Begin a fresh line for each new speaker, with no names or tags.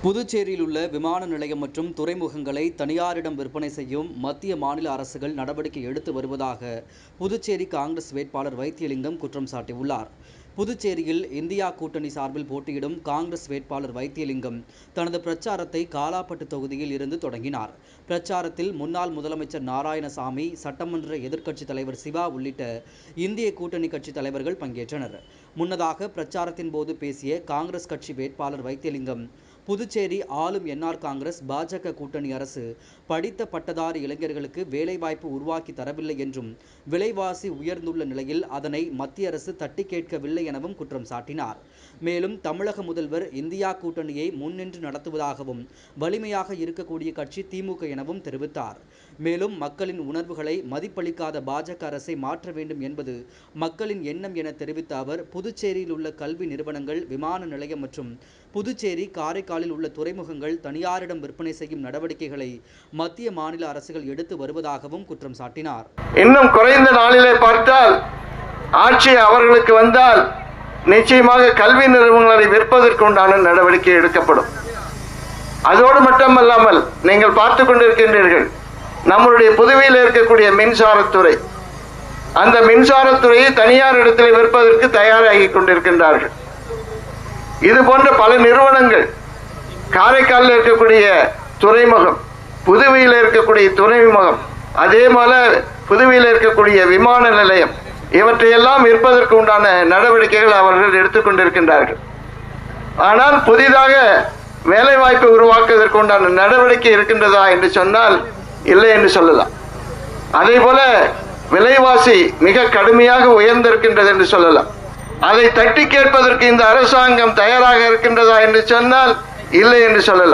புதுச்சேரியில் உள்ள விமான நிலையம் மற்றும் துறைமுகங்களை தனியாரிடம் விற்பனை செய்யும் மத்திய மாநில அரசுகள் நடவடிக்கை எடுத்து வருவதாக புதுச்சேரி காங்கிரஸ் வேட்பாளர் வைத்தியலிங்கம் குற்றம் சாட்டியுள்ளார். புதுச்சேரியில் இந்தியா கூட்டணி சார்பில் போட்டியிடும் காங்கிரஸ் வேட்பாளர் வைத்தியலிங்கம் தனது பிரச்சாரத்தை காலாப்பட்டு தொகுதியில் இருந்து தொடங்கினார். பிரச்சாரத்தில் முன்னாள் முதலமைச்சர் நாராயணசாமி, சட்டமன்ற எதிர்க்கட்சித் தலைவர் சிவா உள்ளிட்ட இந்திய கூட்டணி கட்சி தலைவர்கள் பங்கேற்றனர். முன்னதாக பிரச்சாரத்தின் போது பேசிய காங்கிரஸ் கட்சி வேட்பாளர் வைத்தியலிங்கம், புதுச்சேரி ஆளும் என்ஆர் காங்கிரஸ் பாஜக கூட்டணி அரசு படித்த பட்டதாரி இளைஞர்களுக்கு வேலைவாய்ப்பு உருவாக்கி தரவில்லை என்றும், விலைவாசி உயர்ந்துள்ள நிலையில் அதனை மத்திய அரசு தட்டி கேட்கவில்லை எனவும் குற்றம் சாட்டினார். மேலும் தமிழக முதல்வர் இந்தியா கூட்டணியை முன்னின்று நடத்துவதாகவும், வலிமையாக இருக்கக்கூடிய கட்சி திமுக எனவும் தெரிவித்தார். மேலும் மக்களின் உணர்வுகளை மதிப்பளிக்காத பாஜக அரசை மாற்ற வேண்டும் என்பது மக்களின் எண்ணம் என தெரிவித்த அவர், புதுச்சேரியில் உள்ள கல்வி நிறுவனங்கள், விமான நிலையம் மற்றும் புதுச்சேரி, காரைக்காலில் உள்ள துறைமுகங்கள் தனியாரிடம் விற்பனை செய்யும் நடவடிக்கைகளை மத்திய மாநில அரசுகள் எடுத்து வருவதாகவும் குற்றம் சாட்டினார்.
இன்னும் குறைந்த நாளிலே பார்த்தால் ஆட்சி அவர்களுக்கு வந்தால் நிச்சயமாக கல்வி நிறுவனங்களை விற்பதற்கு உண்டான நடவடிக்கை எடுக்கப்படும். அதோடு மட்டுமல்லாமல் நீங்கள் பார்த்து கொண்டிருக்கின்றீர்கள், நம்முடைய புதுவையில் இருக்கக்கூடிய மின்சாரத்துறை, அந்த மின்சாரத்துறையை தனியார் இடத்தில் விற்பதற்கு தயாராகி கொண்டிருக்கின்றார்கள். இது போன்ற பல நிறுவனங்கள், காரைக்காலில் இருக்கக்கூடிய துறைமுகம், புதுவையில் இருக்கக்கூடிய துறைமுகம், அதே போல புதுவையில் இருக்கக்கூடிய விமான நிலையம், இவற்றையெல்லாம் விற்பதற்கு உண்டான நடவடிக்கைகள் அவர்கள் எடுத்துக்கொண்டிருக்கின்றார்கள். ஆனால் புதிதாக வேலைவாய்ப்பை உருவாக்குவதற்கு உண்டான நடவடிக்கை இருக்கின்றதா என்று சொன்னால் இல்லை என்று சொல்லலாம். அதே போல விலைவாசி மிக கடுமையாக உயர்ந்திருக்கின்றது என்று சொல்லலாம். அதை தட்டி கேட்பதற்கு இந்த அரசாங்கம் தயாராக இருக்கின்றதா என்று சொன்னால் இல்லை என்று சொல்லலாம்.